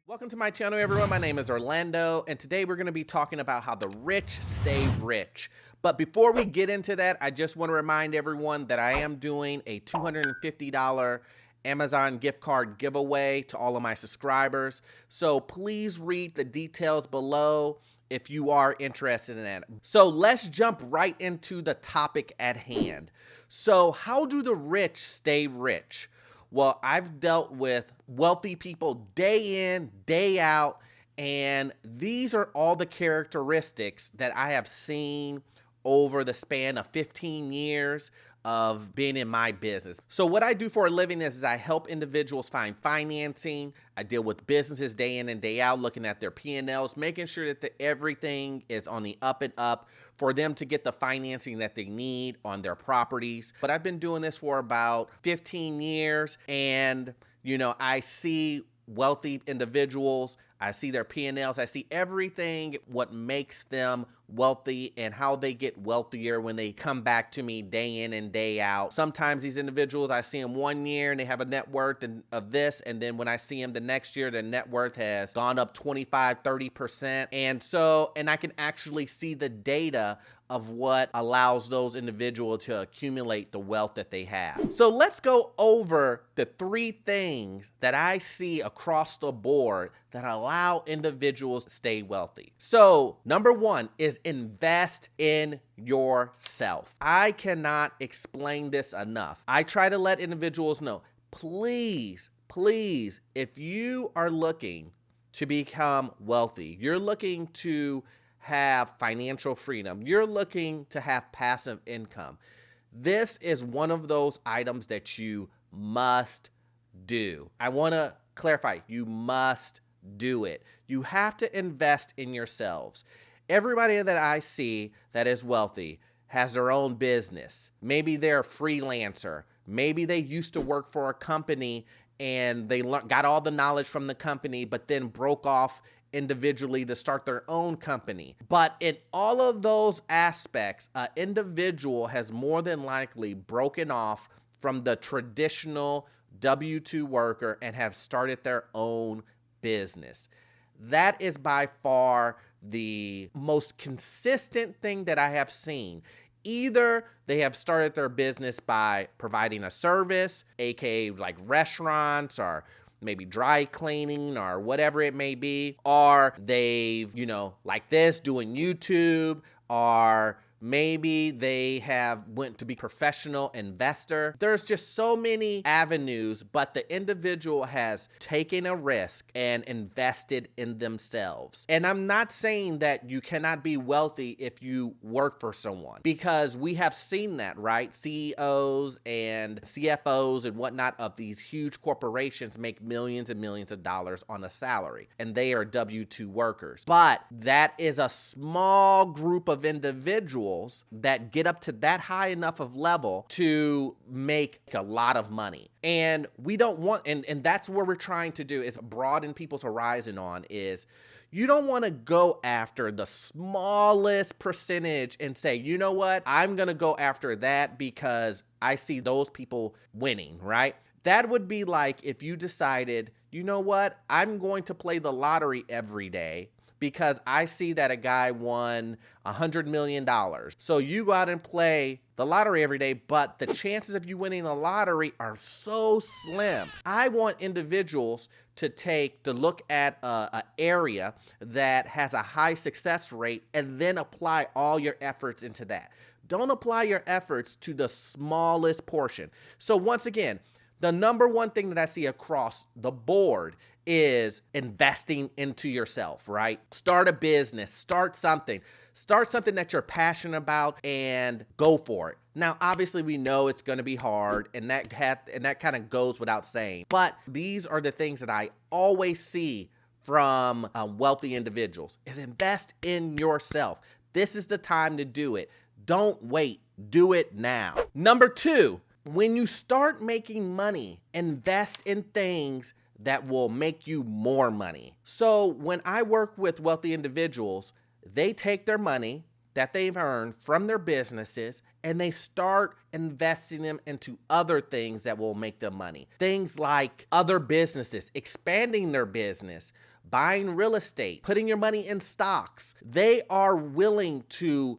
Welcome to my channel, everyone. My name is Orlando, and today we're going to be talking about how the rich stay rich. But before we get into that, I just want to remind everyone that I am doing a $250 Amazon gift card giveaway to all of my subscribers. So please read the details below if you are interested in that. So let's jump right into the topic at hand. So how do the rich stay rich? Well, I've dealt with wealthy people day in, day out, and these are all the characteristics that I have seen over the span of 15 years of being in my business. So what I do for a living is I help individuals find financing. I deal with businesses day in and day out, looking at their P&Ls, making sure that everything is on the up and up for them to get the financing that they need on their properties. But I've been doing this for about 15 years, and I see wealthy individuals, I see their P&Ls, I see everything, what makes them wealthy and how they get wealthier when they come back to me day in and day out. Sometimes these individuals, I see them one year and they have a net worth of this, and then when I see them the next year, their net worth has gone up 25, 30%. And I can actually see the data of what allows those individuals to accumulate the wealth that they have. So let's go over the 3 things that I see across the board that allow individuals to stay wealthy. So number 1 is invest in yourself. I cannot explain this enough. I try to let individuals know, please, if you are looking to become wealthy, you're looking to have financial freedom, you're looking to have passive income, this is one of those items that you must do. I want to clarify, you must do it. You have to invest in yourselves. Everybody that I see that is wealthy has their own business. Maybe they're a freelancer. Maybe they used to work for a company and they got all the knowledge from the company, but then broke off individually to start their own company. But in all of those aspects, an individual has more than likely broken off from the traditional W-2 worker and have started their own business. That is by far the most consistent thing that I have seen. Either they have started their business by providing a service, aka like restaurants or maybe dry cleaning or whatever it may be, or they've, like this, doing YouTube, or maybe they have went to be professional investor. There's just so many avenues, but the individual has taken a risk and invested in themselves. And I'm not saying that you cannot be wealthy if you work for someone, because we have seen that, right? CEOs and CFOs and whatnot of these huge corporations make millions and millions of dollars on a salary, and they are W-2 workers. But that is a small group of individuals that get up to that high enough of level to make a lot of money. And we don't want, and that's where we're trying to do is broaden people's horizon on is, you don't want to go after the smallest percentage and say, you know what, I'm going to go after that because I see those people winning, right? That would be like if you decided, you know what, I'm going to play the lottery every day because I see that a guy won $100 million. So you go out and play the lottery every day, but the chances of you winning the lottery are so slim. I want individuals to look at an area that has a high success rate and then apply all your efforts into that. Don't apply your efforts to the smallest portion. So once again, the number one thing that I see across the board is investing into yourself, right? Start a business, start something that you're passionate about and go for it. Now, obviously we know it's going to be hard and that kind of goes without saying, but these are the things that I always see from wealthy individuals is invest in yourself. This is the time to do it. Don't wait, do it now. Number 2, when you start making money, invest in things that will make you more money. So when I work with wealthy individuals, they take their money, that they've earned from their businesses and they start investing them into other things that will make them money. Things like other businesses, expanding their business, buying real estate, putting your money in stocks. They are willing to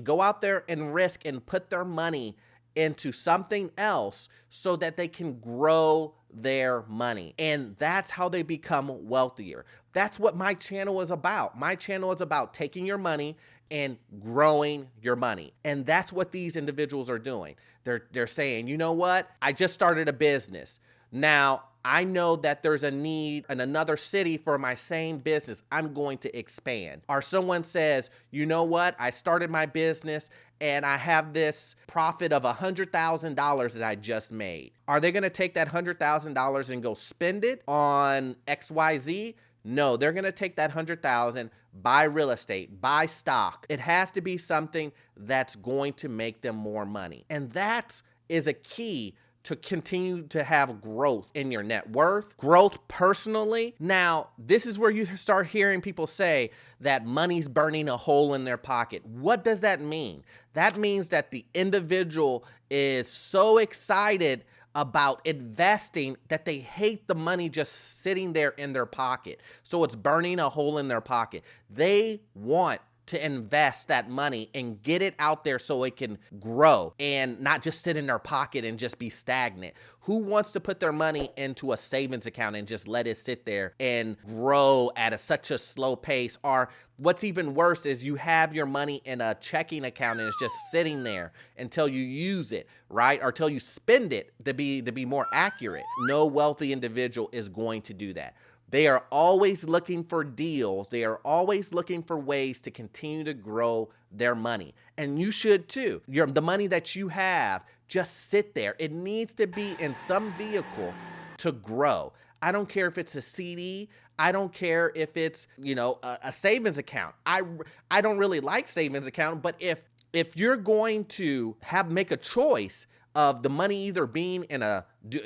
go out there and risk and put their money into something else so that they can grow their money. And that's how they become wealthier. That's what my channel is about. My channel is about taking your money and growing your money. And that's what these individuals are doing. They're saying, you know what? I just started a business. Now, I know that there's a need in another city for my same business. I'm going to expand. Or someone says, you know what? I started my business and I have this profit of $100,000 that I just made. Are they going to take that $100,000 and go spend it on XYZ? No, they're going to take that $100,000, buy real estate, buy stock. It has to be something that's going to make them more money. And that is a key to continue to have growth in your net worth, growth personally. Now, this is where you start hearing people say that money's burning a hole in their pocket. What does that mean? That means that the individual is so excited about investing that they hate the money just sitting there in their pocket. So it's burning a hole in their pocket. They want to invest that money and get it out there so it can grow and not just sit in their pocket and just be stagnant. Who wants to put their money into a savings account and just let it sit there and grow at such a slow pace? Or what's even worse is you have your money in a checking account and it's just sitting there until you use it, right? Or till you spend it, to be more accurate. No wealthy individual is going to do that. They are always looking for deals. They are always looking for ways to continue to grow their money. And you should too. The money that you have, just sit there. It needs to be in some vehicle to grow. I don't care if it's a CD. I don't care if it's, a savings account. I don't really like savings account, but if you're going to make a choice of the money either being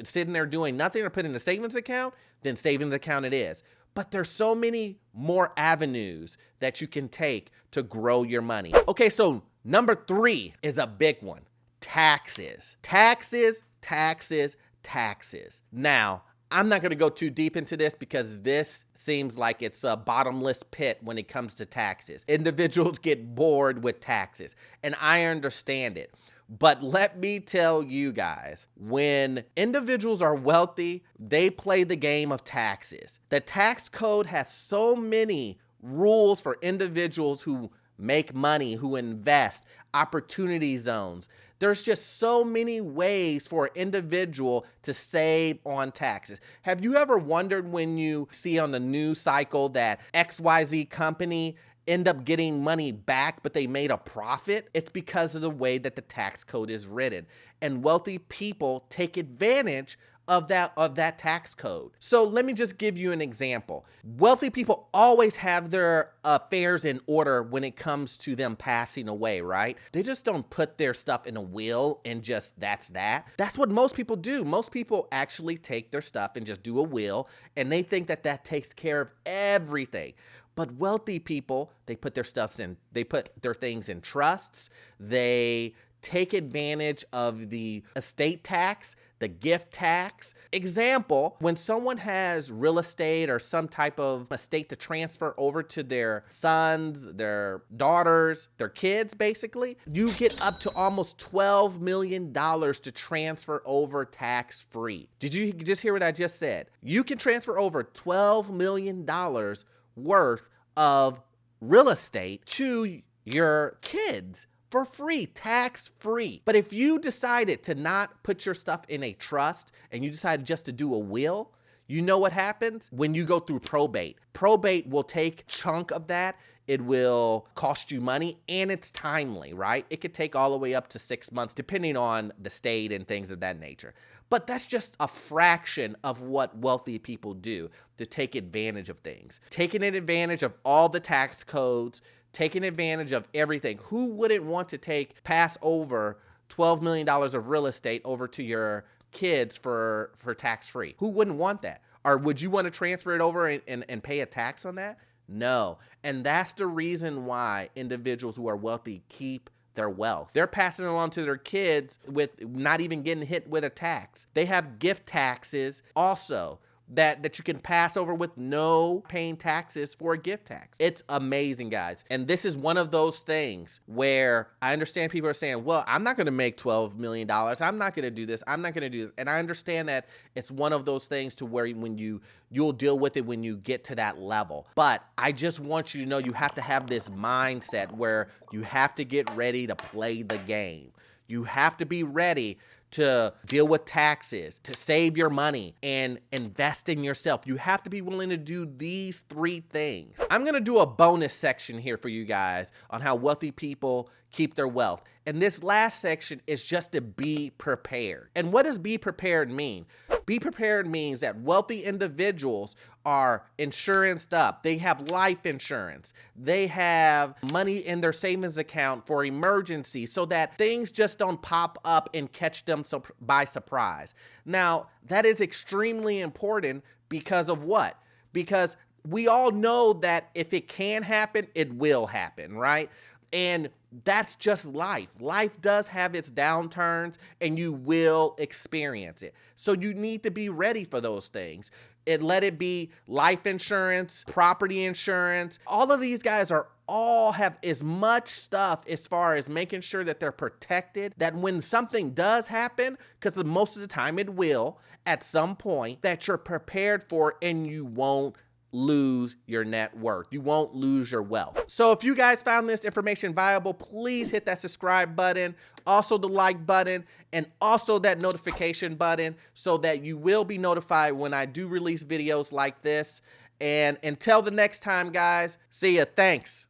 sitting there doing nothing or put in a savings account, then savings account it is. But there's so many more avenues that you can take to grow your money. Okay, so number 3 is a big one. Taxes. Taxes, taxes, taxes. Now, I'm not going to go too deep into this because this seems like it's a bottomless pit when it comes to taxes. Individuals get bored with taxes, and I understand it. But let me tell you guys, when individuals are wealthy, they play the game of taxes. The tax code has so many rules for individuals who make money, who invest, opportunity zones. There's just so many ways for an individual to save on taxes. Have you ever wondered when you see on the news cycle that XYZ company end up getting money back, but they made a profit? It's because of the way that the tax code is written. And wealthy people take advantage of that tax code. So let me just give you an example. Wealthy people always have their affairs in order when it comes to them passing away, right? They just don't put their stuff in a will and just that's that. That's what most people do. Most people actually take their stuff and just do a will, and they think that takes care of everything. But wealthy people, they put their things in trusts. They take advantage of the estate tax, the gift tax. Example, when someone has real estate or some type of estate to transfer over to their sons, their daughters, their kids, basically, you get up to almost $12 million to transfer over tax-free. Did you just hear what I just said? You can transfer over $12 million worth of real estate to your kids for free, tax-free. But if you decided to not put your stuff in a trust and you decided just to do a will, you know what happens when you go through probate. Probate will take a chunk of that. It will cost you money, and it's timely, right? It could take all the way up to 6 months, depending on the state and things of that nature. But that's just a fraction of what wealthy people do to take advantage of things. Taking advantage of all the tax codes, taking advantage of everything. Who wouldn't want to pass over $12 million of real estate over to your kids for tax-free? Who wouldn't want that? Or would you want to transfer it over and pay a tax on that? No. And that's the reason why individuals who are wealthy keep their wealth. They're passing it along to their kids with not even getting hit with a tax. They have gift taxes also that you can pass over with no paying taxes for a gift tax. It's amazing, guys. And this is one of those things where I understand people are saying, well, I'm not gonna make $12 million. I'm not gonna do this. I'm not gonna do this. And I understand that it's one of those things to where when you'll deal with it when you get to that level. But I just want you to know you have to have this mindset where you have to get ready to play the game. You have to be ready to deal with taxes, to save your money, and invest in yourself. You have to be willing to do these 3 things. I'm gonna do a bonus section here for you guys on how wealthy people keep their wealth. And this last section is just to be prepared. And what does be prepared mean? Be prepared means that wealthy individuals are insuranced up. They have life insurance. They have money in their savings account for emergencies so that things just don't pop up and catch them by surprise. Now, that is extremely important because of what? Because we all know that if it can happen, it will happen, right? And that's just life. Life does have its downturns and you will experience it. So you need to be ready for those things. Let it be life insurance, property insurance. All of these guys all have as much stuff as far as making sure that they're protected, that when something does happen, because most of the time it will at some point, that you're prepared for and you won't lose your net worth. You won't lose your wealth. So if you guys found this information valuable, please hit that subscribe button, also the like button, and also that notification button so that you will be notified when I do release videos like this. And until the next time, guys, see ya. Thanks.